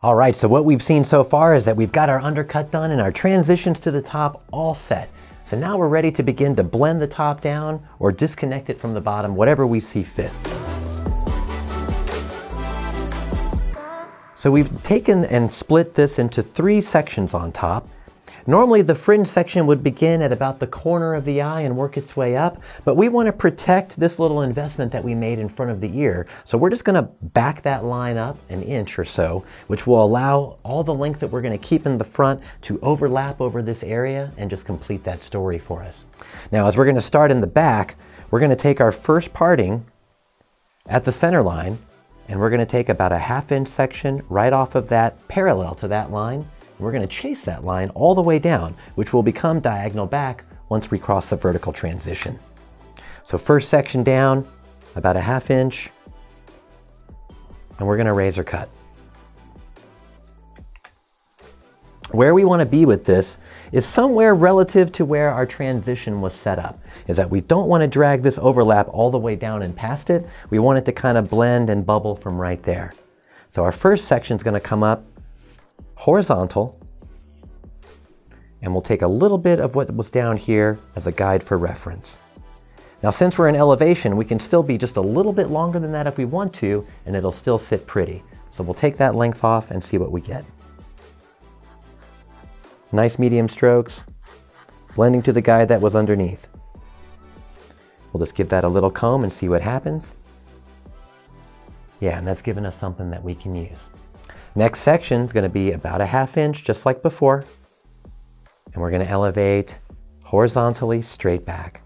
All right, so what we've seen so far is that we've got our undercut done and our transitions to the top all set. So now we're ready to begin to blend the top down or disconnect it from the bottom, whatever we see fit. So we've taken and split this into 3 sections on top. Normally the fringe section would begin at about the corner of the eye and work its way up, but we want to protect this little investment that we made in front of the ear. So we're just going to back that line up an inch or so, which will allow all the length that we're going to keep in the front to overlap over this area and just complete that story for us. Now, as we're going to start in the back, we're going to take our first parting at the center line, and we're going to take about a 1/2 inch section right off of that parallel to that line. We're going to chase that line all the way down, which will become diagonal back once we cross the vertical transition. So first section down, about a 1/2 inch, and we're going to razor cut. Where we want to be with this is somewhere relative to where our transition was set up, is that we don't want to drag this overlap all the way down and past it. We want it to kind of blend and bubble from right there. So our first section is going to come up horizontal, and we'll take a little bit of what was down here as a guide for reference. Now, since we're in elevation, we can still be just a little bit longer than that if we want to, and it'll still sit pretty. So we'll take that length off and see what we get. Nice medium strokes, blending to the guide that was underneath. We'll just give that a little comb and see what happens. Yeah, and that's given us something that we can use. Next section is going to be about a 1/2 inch, just like before. And we're going to elevate horizontally straight back.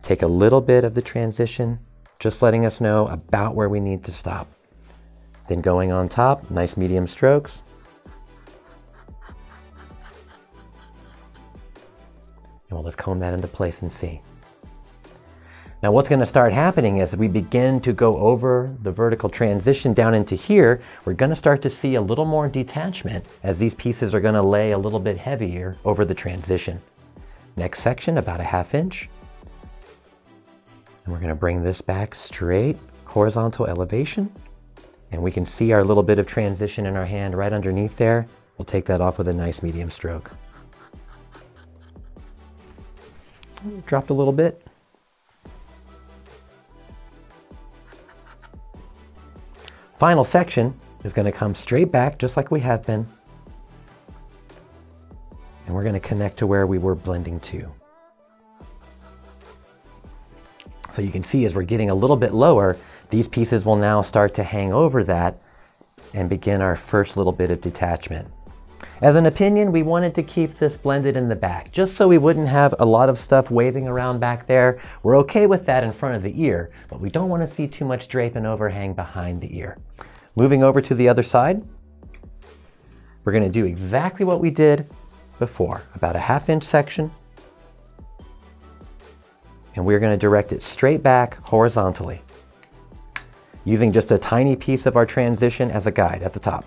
Take a little bit of the transition, just letting us know about where we need to stop. Then going on top, nice medium strokes. And we'll just comb that into place and see. Now what's going to start happening as we begin to go over the vertical transition down into here, we're going to start to see a little more detachment as these pieces are going to lay a little bit heavier over the transition. Next section, about a 1/2 inch. And we're going to bring this back straight, horizontal elevation. And we can see our little bit of transition in our hand right underneath there. We'll take that off with a nice medium stroke. Dropped a little bit. Final section is going to come straight back just like we have been. And we're going to connect to where we were blending to. So you can see as we're getting a little bit lower, these pieces will now start to hang over that and begin our first little bit of detachment. As an opinion, we wanted to keep this blended in the back, just so we wouldn't have a lot of stuff waving around back there. We're okay with that in front of the ear, but we don't want to see too much drape and overhang behind the ear. Moving over to the other side, we're going to do exactly what we did before, about a 1/2 inch section. And we're going to direct it straight back horizontally, using just a tiny piece of our transition as a guide at the top.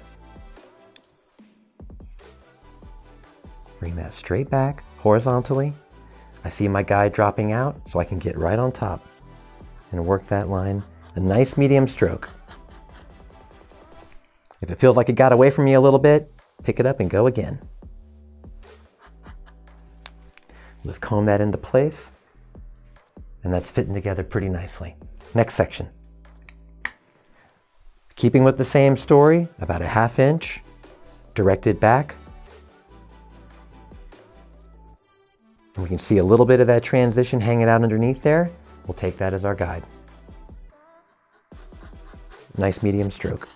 Bring that straight back horizontally. I see my guide dropping out, so I can get right on top and work that line. A nice medium stroke. If it feels like it got away from you a little bit, pick it up and go again. Let's comb that into place, and that's fitting together pretty nicely. Next section. Keeping with the same story, about a 1/2 inch, directed back. And we can see a little bit of that transition hanging out underneath there. We'll take that as our guide. Nice medium stroke.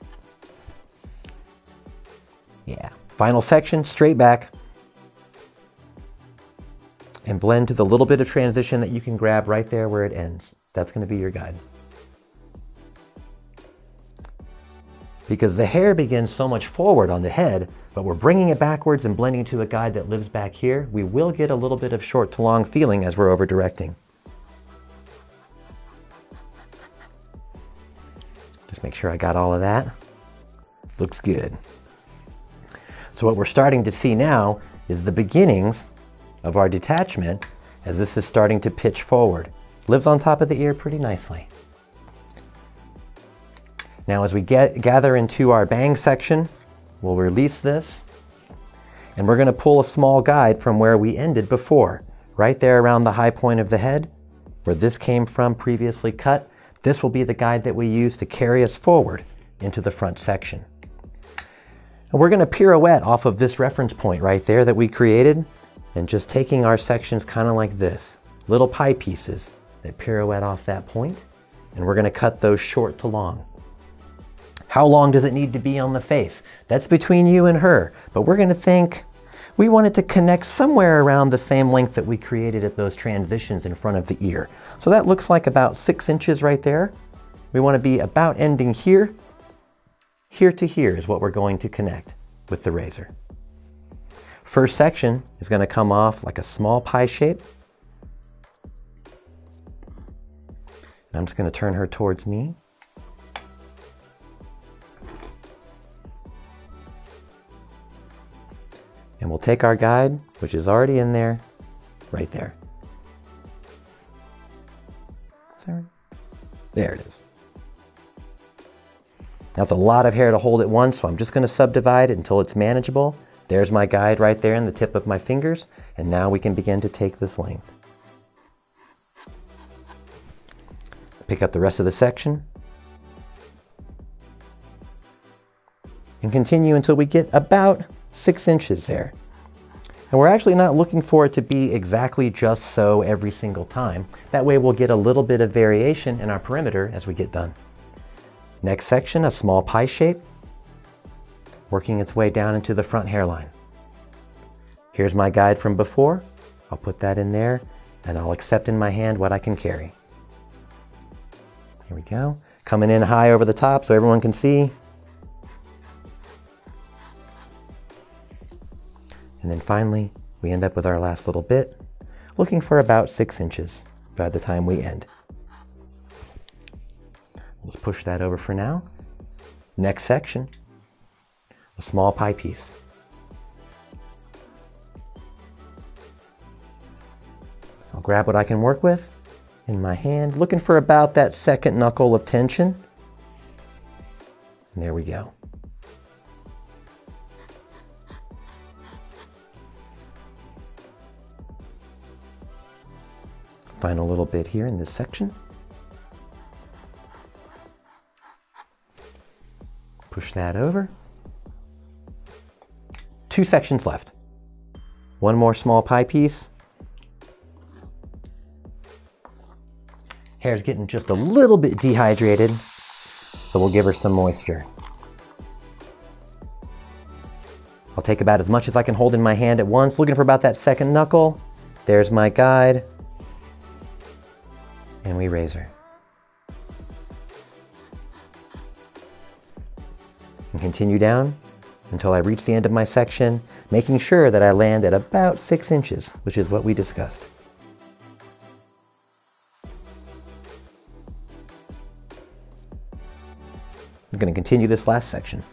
Yeah. Final section, straight back. And blend to the little bit of transition that you can grab right there where it ends. That's going to be your guide. Because the hair begins so much forward on the head, but we're bringing it backwards and blending to a guide that lives back here, we will get a little bit of short to long feeling as we're over directing. Just make sure I got all of that. Looks good. So what we're starting to see now is the beginnings of our detachment as this is starting to pitch forward. Lives on top of the ear pretty nicely. Now as we gather into our bang section, We'll release this, and we're going to pull a small guide from where we ended before, right there around the high point of the head, where this came from previously cut. This will be the guide that we use to carry us forward into the front section. And we're going to pirouette off of this reference point right there that we created, and just taking our sections kind of like this, little pie pieces that pirouette off that point, and we're going to cut those short to long. How long does it need to be on the face? That's between you and her, but we're going to think we want it to connect somewhere around the same length that we created at those transitions in front of the ear. So that looks like about 6 inches right there. We want to be about ending here. Here to here is what we're going to connect with the razor. First section is going to come off like a small pie shape. And I'm just going to turn her towards me. And we'll take our guide, which is already in there, right there. There it is. That's a lot of hair to hold at once, so I'm just going to subdivide it until it's manageable. There's my guide right there in the tip of my fingers, and now we can begin to take this length. Pick up the rest of the section, and continue until we get about 6 inches there. And we're actually not looking for it to be exactly just so every single time. That way we'll get a little bit of variation in our perimeter as we get done. Next section, a small pie shape, working its way down into the front hairline. Here's my guide from before. I'll put that in there, and I'll accept in my hand what I can carry. Here we go. Coming in high over the top so everyone can see. And then finally, we end up with our last little bit, looking for about 6 inches by the time we end. Let's push that over for now. Next section, a small pie piece. I'll grab what I can work with in my hand, looking for about that second knuckle of tension. And there we go. Final little bit here in this section. Push that over. 2 sections left. One more small pie piece. Hair's getting just a little bit dehydrated, so we'll give her some moisture. I'll take about as much as I can hold in my hand at once, looking for about that second knuckle. There's my guide. And we razor. And continue down until I reach the end of my section, making sure that I land at about 6 inches, which is what we discussed. I'm going to continue this last section.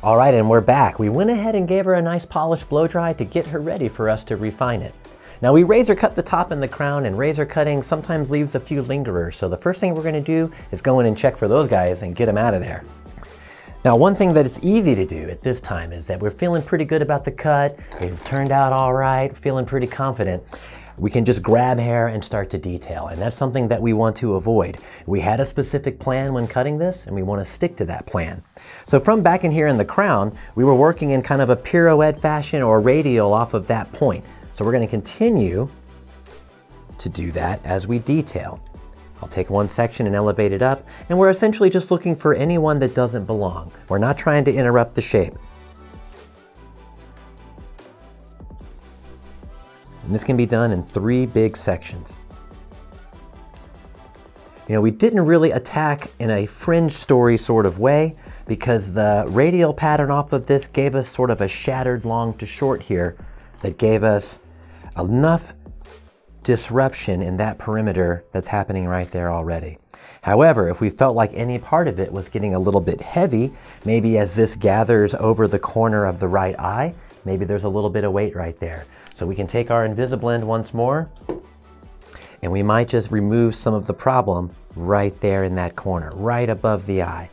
All right, and we're back. We went ahead and gave her a nice polished blow dry to get her ready for us to refine it. Now we razor cut the top and the crown, and razor cutting sometimes leaves a few lingerers. So the first thing we're going to do is go in and check for those guys and get them out of there. Now one thing that it's easy to do at this time is that we're feeling pretty good about the cut. It turned out all right, feeling pretty confident. We can just grab hair and start to detail, and that's something that we want to avoid. We had a specific plan when cutting this, and we want to stick to that plan. So from back in here in the crown, we were working in kind of a pirouette fashion or radial off of that point. So we're going to continue to do that as we detail. I'll take one section and elevate it up, and we're essentially just looking for anyone that doesn't belong. We're not trying to interrupt the shape. And this can be done in 3 big sections. You know, we didn't really attack in a fringe story sort of way because the radial pattern off of this gave us sort of a shattered long to short here that gave us enough disruption in that perimeter that's happening right there already. However, if we felt like any part of it was getting a little bit heavy, maybe as this gathers over the corner of the right eye, maybe there's a little bit of weight right there. So we can take our Invisablend once more, and we might just remove some of the problem right there in that corner, right above the eye.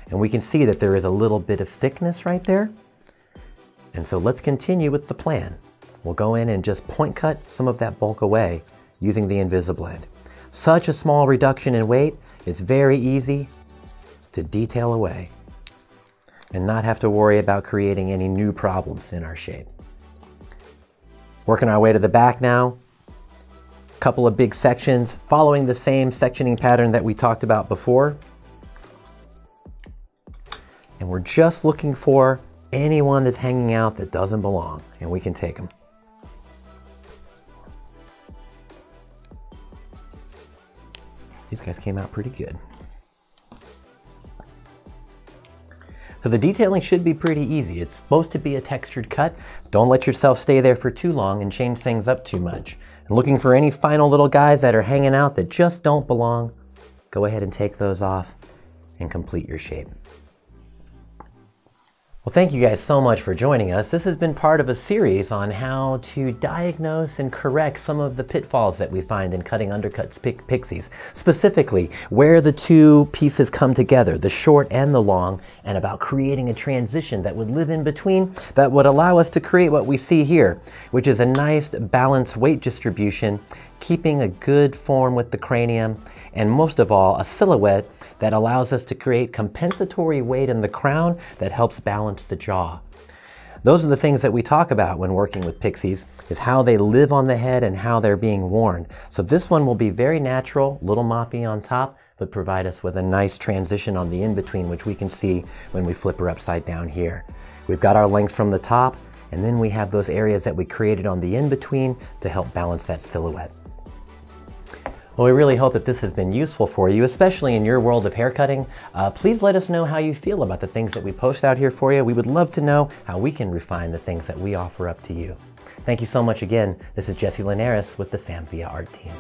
And we can see that there is a little bit of thickness right there. And so let's continue with the plan. We'll go in and just point cut some of that bulk away using the Invisablend. Such a small reduction in weight, it's very easy to detail away and not have to worry about creating any new problems in our shape. Working our way to the back now. Couple of big sections following the same sectioning pattern that we talked about before. And we're just looking for anyone that's hanging out that doesn't belong, and we can take them. These guys came out pretty good. So the detailing should be pretty easy. It's supposed to be a textured cut. Don't let yourself stay there for too long and change things up too much. And looking for any final little guys that are hanging out that just don't belong, go ahead and take those off and complete your shape. Well, thank you guys so much for joining us. This has been part of a series on how to diagnose and correct some of the pitfalls that we find in cutting undercuts pixies. Specifically, where the two pieces come together, the short and the long, and about creating a transition that would live in between that would allow us to create what we see here, which is a nice balanced weight distribution, keeping a good form with the cranium, and most of all, a silhouette that allows us to create compensatory weight in the crown that helps balance the jaw. Those are the things that we talk about when working with pixies, is how they live on the head and how they're being worn. So this one will be very natural, little moppy on top, but provide us with a nice transition on the in-between, which we can see when we flip her upside down here. We've got our length from the top, and then we have those areas that we created on the in-between to help balance that silhouette. Well, we really hope that this has been useful for you, especially in your world of haircutting. Please let us know how you feel about the things that we post out here for you. We would love to know how we can refine the things that we offer up to you. Thank you so much again. This is Jesse Linares with the Sam via Art Team.